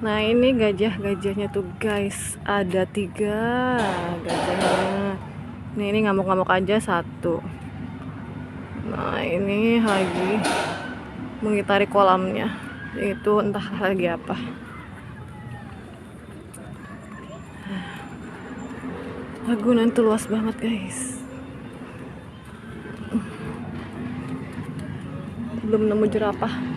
Nah ini gajahnya tuh guys, ada 3 gajahnya. Ini ngamuk-ngamuk aja 1. Nah ini lagi mengitari kolamnya, itu entah lagi apa. Ragunan tuh luas banget guys. Belum nemu jerapah.